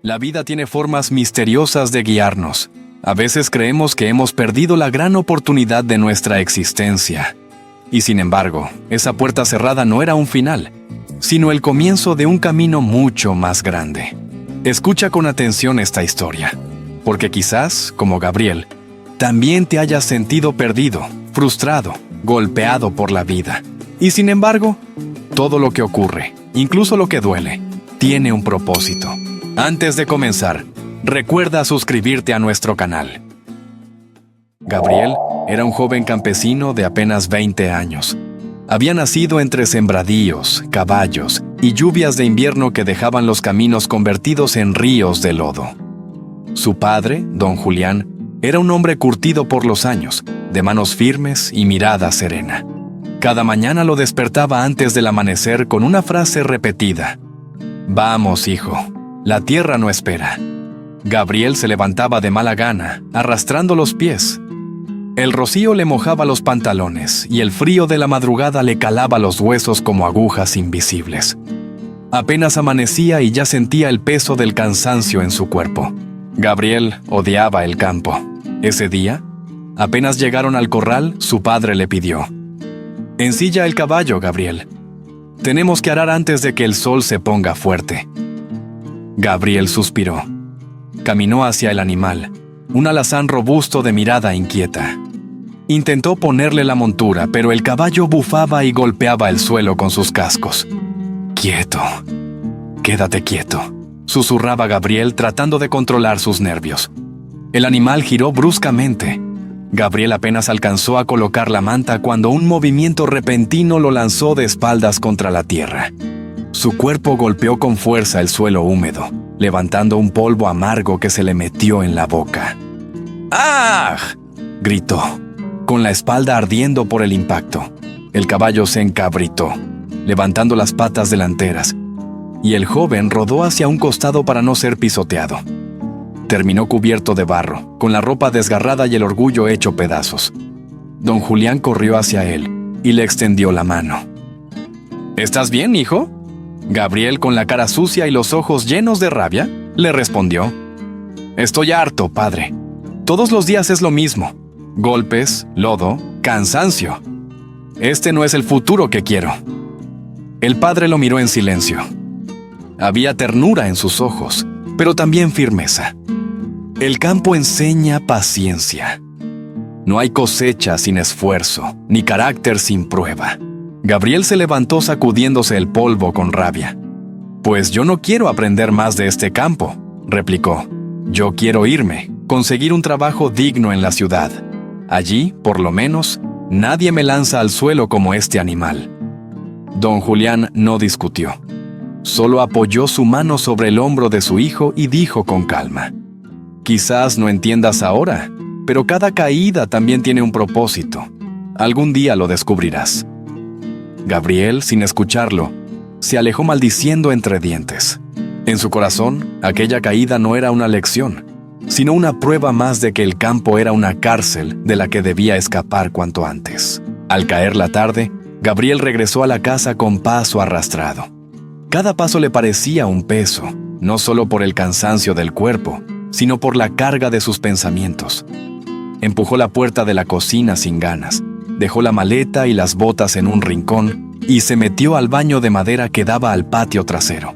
La vida tiene formas misteriosas de guiarnos. A veces creemos que hemos perdido la gran oportunidad de nuestra existencia. Y sin embargo, esa puerta cerrada no era un final, sino el comienzo de un camino mucho más grande. Escucha con atención esta historia, porque quizás, como Gabriel, también te hayas sentido perdido, frustrado, golpeado por la vida. Y sin embargo, todo lo que ocurre, incluso lo que duele, tiene un propósito. Antes de comenzar, recuerda suscribirte a nuestro canal. Gabriel era un joven campesino de apenas 20 años. Había nacido entre sembradíos, caballos y lluvias de invierno que dejaban los caminos convertidos en ríos de lodo. Su padre, don Julián, era un hombre curtido por los años, de manos firmes y mirada serena. Cada mañana lo despertaba antes del amanecer con una frase repetida: «Vamos, hijo, la tierra no espera». Gabriel se levantaba de mala gana, arrastrando los pies. El rocío le mojaba los pantalones y el frío de la madrugada le calaba los huesos como agujas invisibles. Apenas amanecía y ya sentía el peso del cansancio en su cuerpo. Gabriel odiaba el campo. Ese día, apenas llegaron al corral, su padre le pidió: «Ensilla el caballo, Gabriel. Tenemos que arar antes de que el sol se ponga fuerte». Gabriel suspiró. Caminó hacia el animal, un alazán robusto de mirada inquieta. Intentó ponerle la montura, pero el caballo bufaba y golpeaba el suelo con sus cascos. «Quieto, quédate quieto», susurraba Gabriel tratando de controlar sus nervios. El animal giró bruscamente. Gabriel apenas alcanzó a colocar la manta cuando un movimiento repentino lo lanzó de espaldas contra la tierra. Su cuerpo golpeó con fuerza el suelo húmedo, levantando un polvo amargo que se le metió en la boca. «¡Ah!», gritó, con la espalda ardiendo por el impacto. El caballo se encabritó, levantando las patas delanteras, y el joven rodó hacia un costado para no ser pisoteado. Terminó cubierto de barro, con la ropa desgarrada y el orgullo hecho pedazos. Don Julián corrió hacia él y le extendió la mano. «¿Estás bien, hijo?». Gabriel, con la cara sucia y los ojos llenos de rabia, le respondió: «Estoy harto, padre. Todos los días es lo mismo. Golpes, lodo, cansancio. Este no es el futuro que quiero». El padre lo miró en silencio. Había ternura en sus ojos, pero también firmeza. El campo enseña paciencia. No hay cosecha sin esfuerzo, ni carácter sin prueba. Gabriel se levantó sacudiéndose el polvo con rabia. «Pues yo no quiero aprender más de este campo», replicó. «Yo quiero irme, conseguir un trabajo digno en la ciudad. Allí, por lo menos, nadie me lanza al suelo como este animal». Don Julián no discutió. Solo apoyó su mano sobre el hombro de su hijo y dijo con calma: «Quizás no entiendas ahora, pero cada caída también tiene un propósito. Algún día lo descubrirás». Gabriel, sin escucharlo, se alejó maldiciendo entre dientes. En su corazón, aquella caída no era una lección, sino una prueba más de que el campo era una cárcel de la que debía escapar cuanto antes. Al caer la tarde, Gabriel regresó a la casa con paso arrastrado. Cada paso le parecía un peso, no solo por el cansancio del cuerpo, sino por la carga de sus pensamientos. Empujó la puerta de la cocina sin ganas, dejó la maleta y las botas en un rincón y se metió al baño de madera que daba al patio trasero.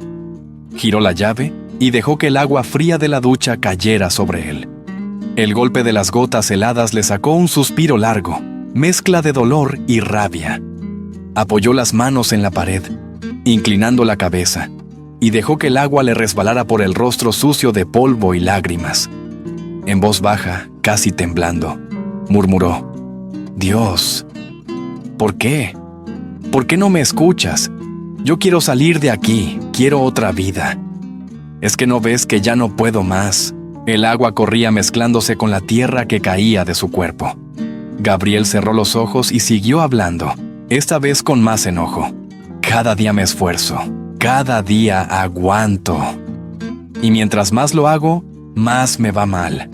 Giró la llave y dejó que el agua fría de la ducha cayera sobre él. El golpe de las gotas heladas le sacó un suspiro largo, mezcla de dolor y rabia. Apoyó las manos en la pared, inclinando la cabeza, y dejó que el agua le resbalara por el rostro sucio de polvo y lágrimas. En voz baja, casi temblando, murmuró: «Dios, ¿por qué? ¿Por qué no me escuchas? Yo quiero salir de aquí, quiero otra vida. ¿Es que no ves que ya no puedo más?». El agua corría mezclándose con la tierra que caía de su cuerpo. Gabriel cerró los ojos y siguió hablando, esta vez con más enojo. «Cada día me esfuerzo, cada día aguanto. Y mientras más lo hago, más me va mal.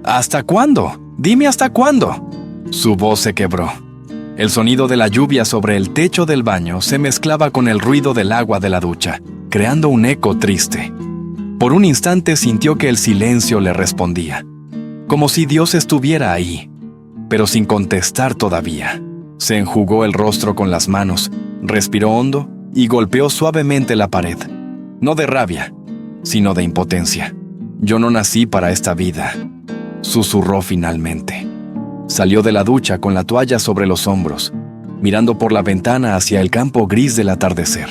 ¿Hasta cuándo? Dime hasta cuándo». Su voz se quebró. El sonido de la lluvia sobre el techo del baño se mezclaba con el ruido del agua de la ducha, creando un eco triste. Por un instante sintió que el silencio le respondía, como si Dios estuviera ahí, pero sin contestar todavía. Se enjugó el rostro con las manos, respiró hondo y golpeó suavemente la pared. No de rabia, sino de impotencia. «Yo no nací para esta vida», susurró finalmente. Salió de la ducha con la toalla sobre los hombros, mirando por la ventana hacia el campo gris del atardecer.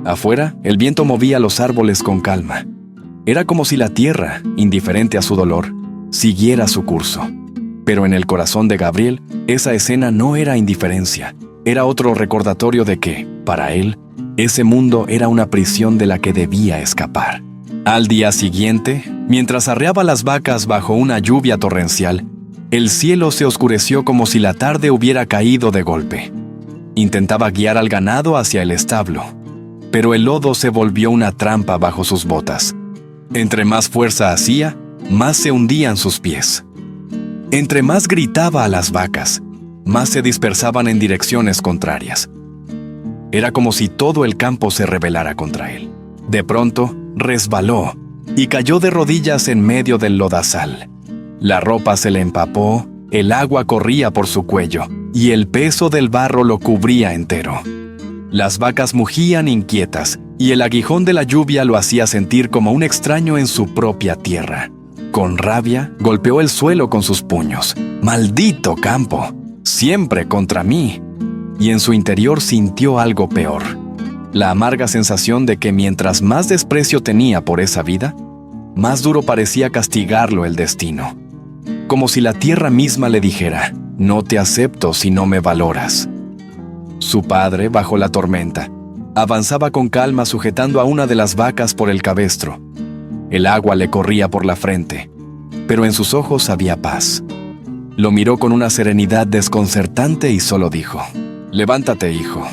Afuera, el viento movía los árboles con calma. Era como si la tierra, indiferente a su dolor, siguiera su curso. Pero en el corazón de Gabriel, esa escena no era indiferencia, era otro recordatorio de que, para él, ese mundo era una prisión de la que debía escapar. Al día siguiente, mientras arreaba las vacas bajo una lluvia torrencial, el cielo se oscureció como si la tarde hubiera caído de golpe. Intentaba guiar al ganado hacia el establo, pero el lodo se volvió una trampa bajo sus botas. Entre más fuerza hacía, más se hundían sus pies. Entre más gritaba a las vacas, más se dispersaban en direcciones contrarias. Era como si todo el campo se rebelara contra él. De pronto, resbaló y cayó de rodillas en medio del lodazal. La ropa se le empapó, el agua corría por su cuello y el peso del barro lo cubría entero. Las vacas mugían inquietas y el aguijón de la lluvia lo hacía sentir como un extraño en su propia tierra. Con rabia, golpeó el suelo con sus puños. «¡Maldito campo! ¡Siempre contra mí!» Y en su interior sintió algo peor. La amarga sensación de que mientras más desprecio tenía por esa vida, más duro parecía castigarlo el destino. Como si la tierra misma le dijera, «No te acepto si no me valoras». Su padre, bajo la tormenta, avanzaba con calma sujetando a una de las vacas por el cabestro. El agua le corría por la frente, pero en sus ojos había paz. Lo miró con una serenidad desconcertante y solo dijo, «Levántate, hijo.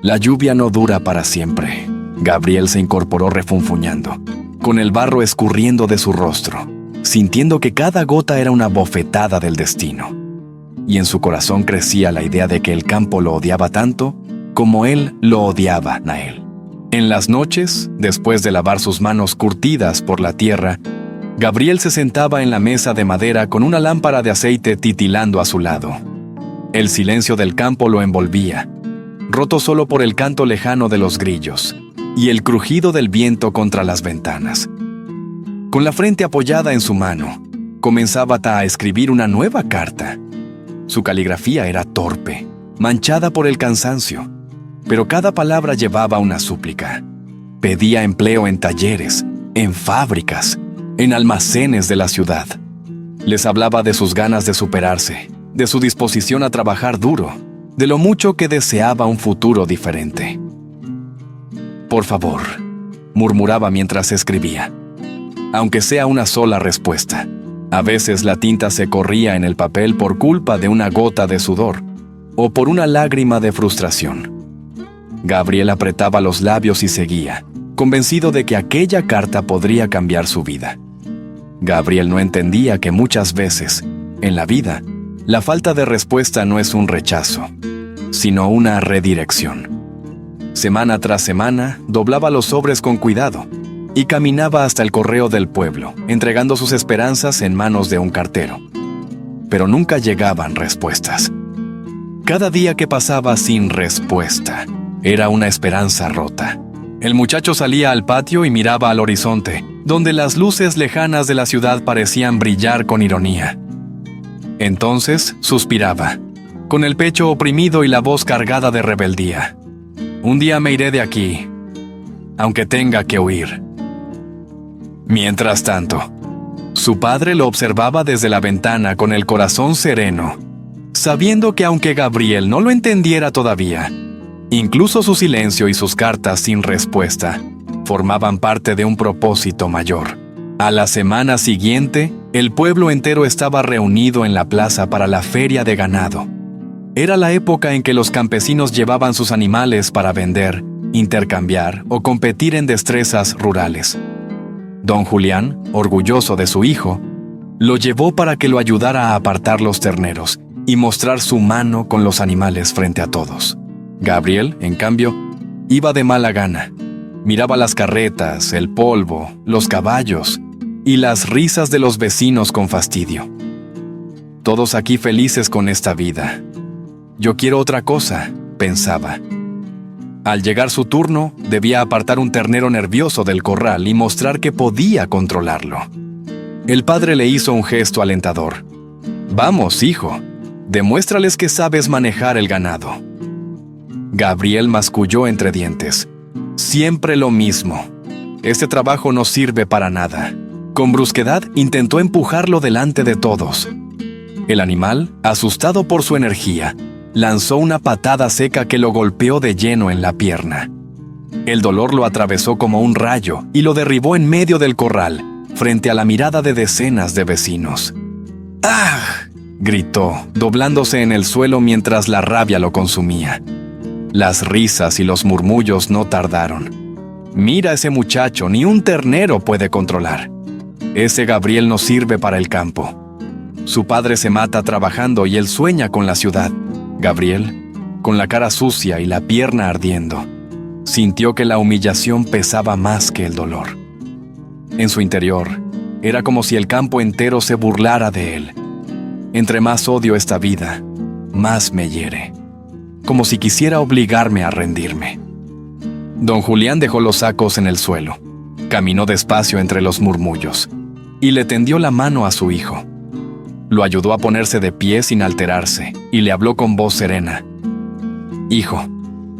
La lluvia no dura para siempre». Gabriel se incorporó refunfuñando, con el barro escurriendo de su rostro, sintiendo que cada gota era una bofetada del destino. Y en su corazón crecía la idea de que el campo lo odiaba tanto como él lo odiaba a él. En las noches, después de lavar sus manos curtidas por la tierra, Gabriel se sentaba en la mesa de madera con una lámpara de aceite titilando a su lado. El silencio del campo lo envolvía, roto solo por el canto lejano de los grillos y el crujido del viento contra las ventanas. Con la frente apoyada en su mano, comenzaba a escribir una nueva carta. Su caligrafía era torpe, manchada por el cansancio, pero cada palabra llevaba una súplica. Pedía empleo en talleres, en fábricas, en almacenes de la ciudad. Les hablaba de sus ganas de superarse, de su disposición a trabajar duro, de lo mucho que deseaba un futuro diferente. «Por favor», murmuraba mientras escribía, «aunque sea una sola respuesta». A veces la tinta se corría en el papel por culpa de una gota de sudor o por una lágrima de frustración. Gabriel apretaba los labios y seguía, convencido de que aquella carta podría cambiar su vida. Gabriel no entendía que muchas veces, en la vida, la falta de respuesta no es un rechazo, sino una redirección. Semana tras semana, doblaba los sobres con cuidado y caminaba hasta el correo del pueblo, entregando sus esperanzas en manos de un cartero. Pero nunca llegaban respuestas. Cada día que pasaba sin respuesta era una esperanza rota. El muchacho salía al patio y miraba al horizonte, donde las luces lejanas de la ciudad parecían brillar con ironía. Entonces suspiraba, con el pecho oprimido y la voz cargada de rebeldía. «Un día me iré de aquí, aunque tenga que huir». Mientras tanto, su padre lo observaba desde la ventana con el corazón sereno, sabiendo que aunque Gabriel no lo entendiera todavía, incluso su silencio y sus cartas sin respuesta formaban parte de un propósito mayor. A la semana siguiente, el pueblo entero estaba reunido en la plaza para la feria de ganado. Era la época en que los campesinos llevaban sus animales para vender, intercambiar o competir en destrezas rurales. Don Julián, orgulloso de su hijo, lo llevó para que lo ayudara a apartar los terneros y mostrar su mano con los animales frente a todos. Gabriel, en cambio, iba de mala gana. Miraba las carretas, el polvo, los caballos y las risas de los vecinos con fastidio. Todos aquí felices con esta vida. Yo quiero otra cosa, pensaba. Al llegar su turno, debía apartar un ternero nervioso del corral y mostrar que podía controlarlo. El padre le hizo un gesto alentador. «Vamos, hijo, demuéstrales que sabes manejar el ganado». Gabriel masculló entre dientes. «Siempre lo mismo. Este trabajo no sirve para nada». Con brusquedad intentó empujarlo delante de todos. El animal, asustado por su energía, lanzó una patada seca que lo golpeó de lleno en la pierna. El dolor lo atravesó como un rayo y lo derribó en medio del corral, frente a la mirada de decenas de vecinos. ¡Ah!, gritó, doblándose en el suelo mientras la rabia lo consumía. Las risas y los murmullos no tardaron. «Mira a ese muchacho, ni un ternero puede controlar. Ese Gabriel no sirve para el campo. Su padre se mata trabajando y él sueña con la ciudad». Gabriel, con la cara sucia y la pierna ardiendo, sintió que la humillación pesaba más que el dolor. En su interior, era como si el campo entero se burlara de él. Entre más odio esta vida, más me hiere. Como si quisiera obligarme a rendirme. Don Julián dejó los sacos en el suelo, caminó despacio entre los murmullos y le tendió la mano a su hijo. Lo ayudó a ponerse de pie sin alterarse y le habló con voz serena. «Hijo,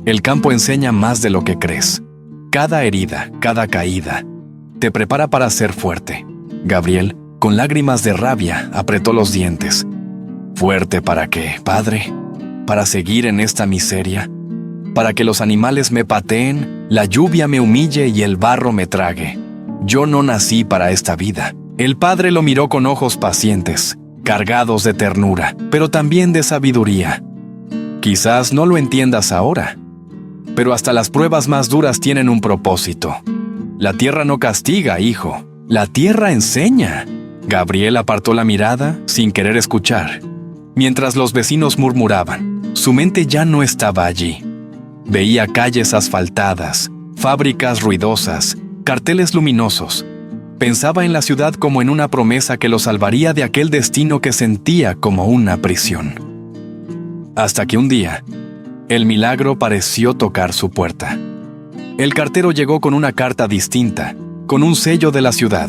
el campo enseña más de lo que crees. Cada herida, cada caída, te prepara para ser fuerte». Gabriel, con lágrimas de rabia, apretó los dientes. «¿Fuerte para qué, padre? ¿Para seguir en esta miseria? ¿Para que los animales me pateen, la lluvia me humille y el barro me trague? Yo no nací para esta vida». El padre lo miró con ojos pacientes, cargados de ternura, pero también de sabiduría. «Quizás no lo entiendas ahora, pero hasta las pruebas más duras tienen un propósito. La tierra no castiga, hijo. La tierra enseña». Gabriel apartó la mirada sin querer escuchar. Mientras los vecinos murmuraban, su mente ya no estaba allí. Veía calles asfaltadas, fábricas ruidosas, carteles luminosos. Pensaba en la ciudad como en una promesa que lo salvaría de aquel destino que sentía como una prisión. Hasta que un día, el milagro pareció tocar su puerta. El cartero llegó con una carta distinta, con un sello de la ciudad.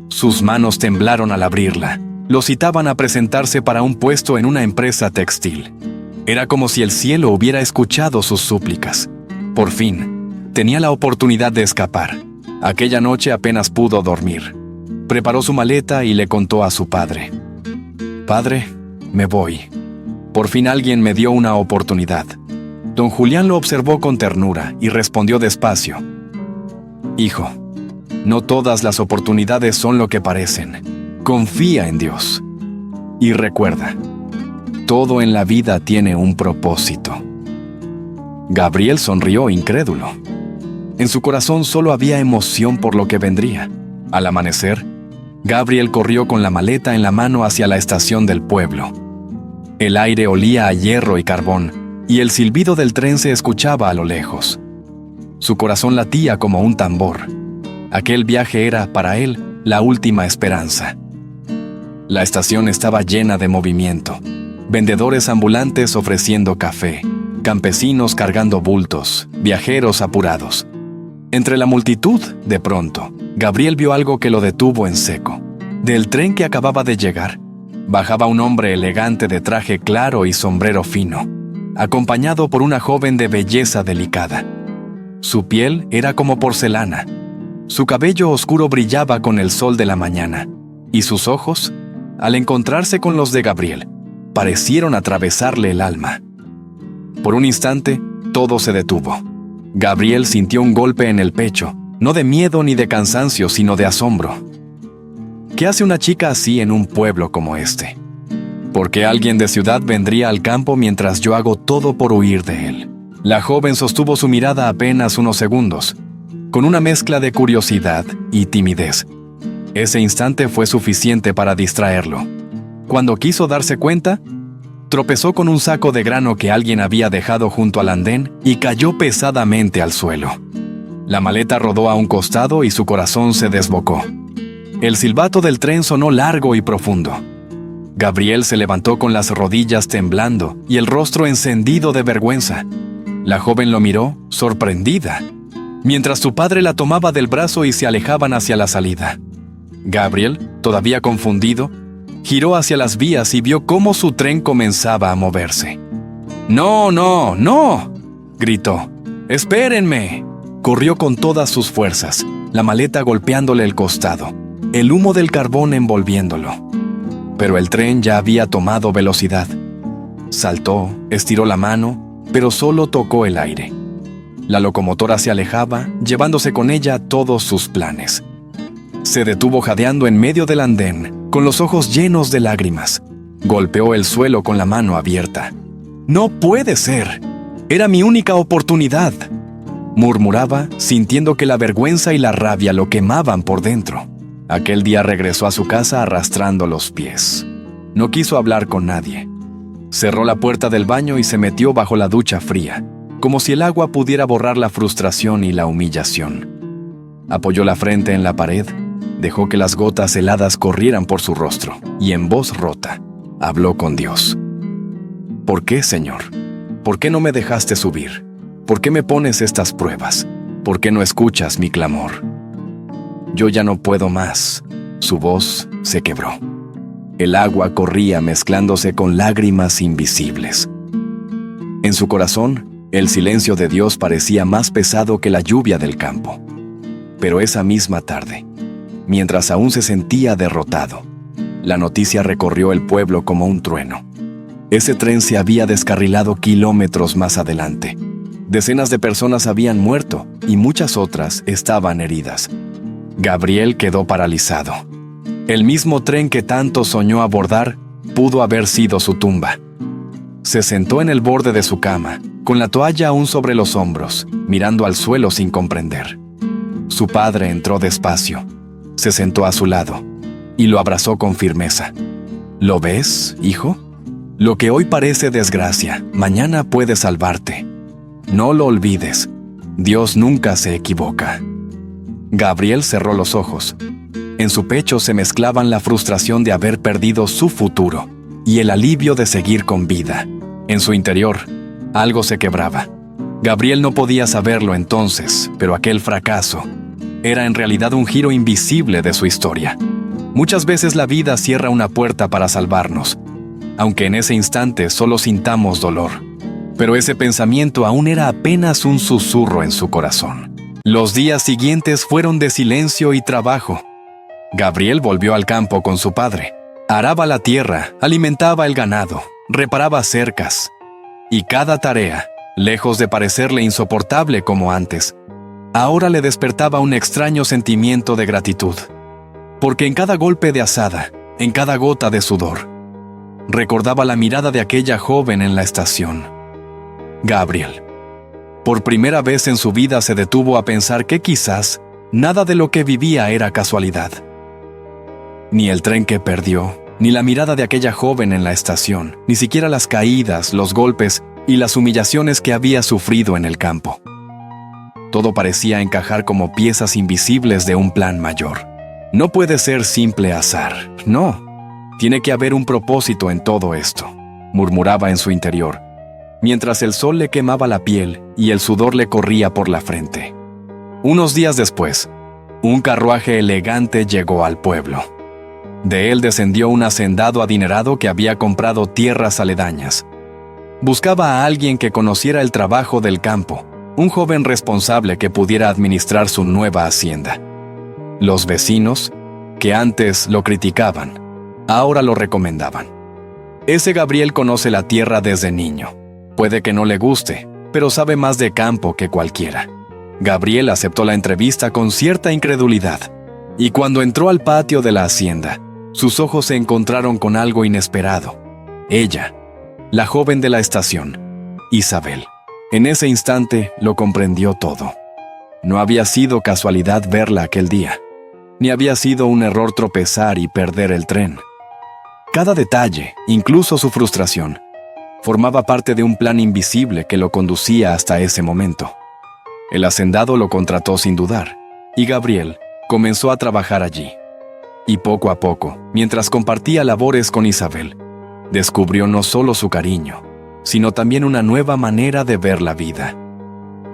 Sus manos temblaron al abrirla. Lo citaban a presentarse para un puesto en una empresa textil. Era como si el cielo hubiera escuchado sus súplicas. Por fin, tenía la oportunidad de escapar. Aquella noche apenas pudo dormir. Preparó su maleta y le contó a su padre. «Padre, me voy. Por fin alguien me dio una oportunidad». Don Julián lo observó con ternura y respondió despacio. «Hijo, no todas las oportunidades son lo que parecen. Confía en Dios. Y recuerda, todo en la vida tiene un propósito». Gabriel sonrió incrédulo. En su corazón solo había emoción por lo que vendría. Al amanecer, Gabriel corrió con la maleta en la mano hacia la estación del pueblo. El aire olía a hierro y carbón, y el silbido del tren se escuchaba a lo lejos. Su corazón latía como un tambor. Aquel viaje era, para él, la última esperanza. La estación estaba llena de movimiento. Vendedores ambulantes ofreciendo café, campesinos cargando bultos, viajeros apurados. Entre la multitud, de pronto, Gabriel vio algo que lo detuvo en seco. Del tren que acababa de llegar, bajaba un hombre elegante de traje claro y sombrero fino, acompañado por una joven de belleza delicada. Su piel era como porcelana. Su cabello oscuro brillaba con el sol de la mañana, y sus ojos, al encontrarse con los de Gabriel, parecieron atravesarle el alma. Por un instante, todo se detuvo. Gabriel sintió un golpe en el pecho, no de miedo ni de cansancio, sino de asombro. ¿Qué hace una chica así en un pueblo como este? ¿Por qué alguien de ciudad vendría al campo mientras yo hago todo por huir de él? La joven sostuvo su mirada apenas unos segundos, con una mezcla de curiosidad y timidez. Ese instante fue suficiente para distraerlo. Cuando quiso darse cuenta, tropezó con un saco de grano que alguien había dejado junto al andén y cayó pesadamente al suelo. La maleta rodó a un costado y su corazón se desbocó. El silbato del tren sonó largo y profundo. Gabriel se levantó con las rodillas temblando y el rostro encendido de vergüenza. La joven lo miró, sorprendida, mientras su padre la tomaba del brazo y se alejaban hacia la salida. Gabriel, todavía confundido, giró hacia las vías y vio cómo su tren comenzaba a moverse. «¡No, no, no!», gritó. «¡Espérenme!». Corrió con todas sus fuerzas, la maleta golpeándole el costado, el humo del carbón envolviéndolo. Pero el tren ya había tomado velocidad. Saltó, estiró la mano, pero solo tocó el aire. La locomotora se alejaba, llevándose con ella todos sus planes. Se detuvo jadeando en medio del andén, con los ojos llenos de lágrimas. Golpeó el suelo con la mano abierta. «¡No puede ser! Era mi única oportunidad», murmuraba, sintiendo que la vergüenza y la rabia lo quemaban por dentro. Aquel día regresó a su casa arrastrando los pies. No quiso hablar con nadie. Cerró la puerta del baño y se metió bajo la ducha fría, como si el agua pudiera borrar la frustración y la humillación. Apoyó la frente en la pared, dejó que las gotas heladas corrieran por su rostro y en voz rota habló con Dios. «¿Por qué, Señor? ¿Por qué no me dejaste subir? ¿Por qué me pones estas pruebas? ¿Por qué no escuchas mi clamor? Yo ya no puedo más». Su voz se quebró. El agua corría mezclándose con lágrimas invisibles. En su corazón, el silencio de Dios parecía más pesado que la lluvia del campo. Pero esa misma tarde, mientras aún se sentía derrotado, la noticia recorrió el pueblo como un trueno. Ese tren se había descarrilado kilómetros más adelante. Decenas de personas habían muerto y muchas otras estaban heridas. Gabriel quedó paralizado. El mismo tren que tanto soñó abordar pudo haber sido su tumba. Se sentó en el borde de su cama, con la toalla aún sobre los hombros, mirando al suelo sin comprender. Su padre entró despacio, se sentó a su lado y lo abrazó con firmeza. «¿Lo ves, hijo? Lo que hoy parece desgracia, mañana puede salvarte. No lo olvides, Dios nunca se equivoca». Gabriel cerró los ojos. En su pecho se mezclaban la frustración de haber perdido su futuro y el alivio de seguir con vida. En su interior, algo se quebraba. Gabriel no podía saberlo entonces, pero aquel fracaso era en realidad un giro invisible de su historia. Muchas veces la vida cierra una puerta para salvarnos, aunque en ese instante solo sintamos dolor. Pero ese pensamiento aún era apenas un susurro en su corazón. Los días siguientes fueron de silencio y trabajo. Gabriel volvió al campo con su padre. Araba la tierra, alimentaba el ganado, reparaba cercas. Y cada tarea, lejos de parecerle insoportable como antes, ahora le despertaba un extraño sentimiento de gratitud. Porque en cada golpe de azada, en cada gota de sudor, recordaba la mirada de aquella joven en la estación. Gabriel, por primera vez en su vida, se detuvo a pensar que quizás nada de lo que vivía era casualidad. Ni el tren que perdió, ni la mirada de aquella joven en la estación, ni siquiera las caídas, los golpes y las humillaciones que había sufrido en el campo. Todo parecía encajar como piezas invisibles de un plan mayor. No puede ser simple azar, no. Tiene que haber un propósito en todo esto, murmuraba en su interior, mientras el sol le quemaba la piel y el sudor le corría por la frente. Unos días después, un carruaje elegante llegó al pueblo. De él descendió un hacendado adinerado que había comprado tierras aledañas. Buscaba a alguien que conociera el trabajo del campo, un joven responsable que pudiera administrar su nueva hacienda. Los vecinos, que antes lo criticaban, ahora lo recomendaban. Ese Gabriel conoce la tierra desde niño. Puede que no le guste, pero sabe más de campo que cualquiera. Gabriel aceptó la entrevista con cierta incredulidad, y cuando entró al patio de la hacienda, sus ojos se encontraron con algo inesperado. Ella, la joven de la estación, Isabel. En ese instante lo comprendió todo. No había sido casualidad verla aquel día, ni había sido un error tropezar y perder el tren. Cada detalle, incluso su frustración, formaba parte de un plan invisible que lo conducía hasta ese momento. El hacendado lo contrató sin dudar, y Gabriel comenzó a trabajar allí. Y poco a poco, mientras compartía labores con Isabel, descubrió no solo su cariño, sino también una nueva manera de ver la vida.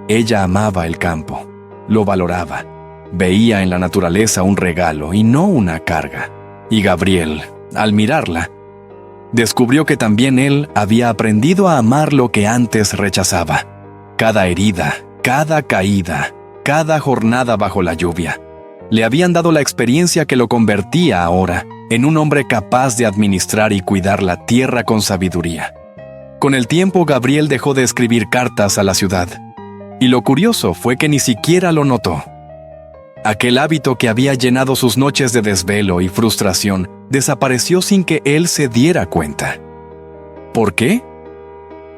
Ella amaba el campo, lo valoraba, veía en la naturaleza un regalo y no una carga. Y Gabriel, al mirarla, descubrió que también él había aprendido a amar lo que antes rechazaba. Cada herida, cada caída, cada jornada bajo la lluvia, le habían dado la experiencia que lo convertía ahora en un hombre capaz de administrar y cuidar la tierra con sabiduría. Con el tiempo, Gabriel dejó de escribir cartas a la ciudad, y lo curioso fue que ni siquiera lo notó. Aquel hábito que había llenado sus noches de desvelo y frustración desapareció sin que él se diera cuenta. ¿Por qué?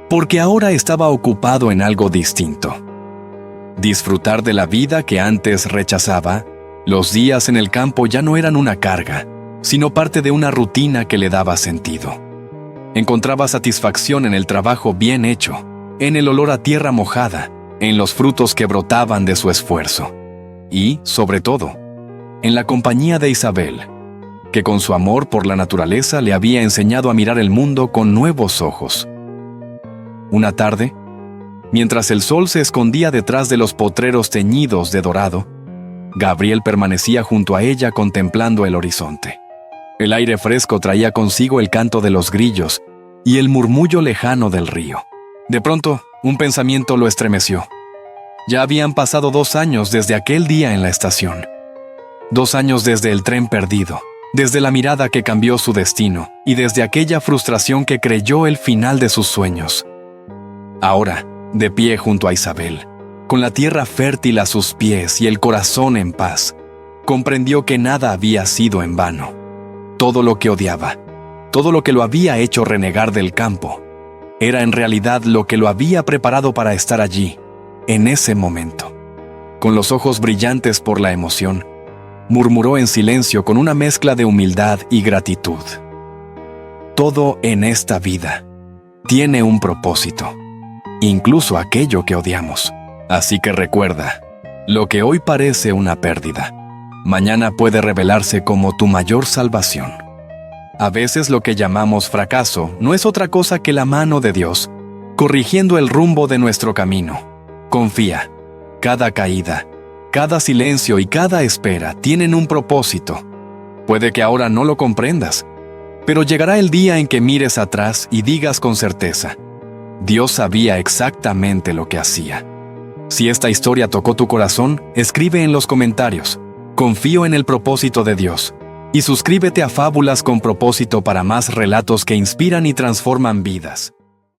Porque ahora estaba ocupado en algo distinto. Disfrutar de la vida que antes rechazaba, los días en el campo ya no eran una carga, sino parte de una rutina que le daba sentido. Encontraba satisfacción en el trabajo bien hecho, en el olor a tierra mojada, en los frutos que brotaban de su esfuerzo. Y, sobre todo, en la compañía de Isabel, que con su amor por la naturaleza le había enseñado a mirar el mundo con nuevos ojos. Una tarde, mientras el sol se escondía detrás de los potreros teñidos de dorado, Gabriel permanecía junto a ella contemplando el horizonte. El aire fresco traía consigo el canto de los grillos y el murmullo lejano del río. De pronto, un pensamiento lo estremeció. Ya habían pasado 2 años desde aquel día en la estación. 2 años desde el tren perdido, desde la mirada que cambió su destino y desde aquella frustración que creyó el final de sus sueños. Ahora, de pie junto a Isabel, con la tierra fértil a sus pies y el corazón en paz, comprendió que nada había sido en vano. Todo lo que odiaba, todo lo que lo había hecho renegar del campo, era en realidad lo que lo había preparado para estar allí, en ese momento. Con los ojos brillantes por la emoción, murmuró en silencio con una mezcla de humildad y gratitud. Todo en esta vida tiene un propósito, incluso aquello que odiamos. Así que recuerda, lo que hoy parece una pérdida, mañana puede revelarse como tu mayor salvación. A veces lo que llamamos fracaso no es otra cosa que la mano de Dios, corrigiendo el rumbo de nuestro camino. Confía, cada caída, cada silencio y cada espera tienen un propósito. Puede que ahora no lo comprendas, pero llegará el día en que mires atrás y digas con certeza, Dios sabía exactamente lo que hacía. Si esta historia tocó tu corazón, escribe en los comentarios, confío en el propósito de Dios, y suscríbete a Fábulas con Propósito para más relatos que inspiran y transforman vidas.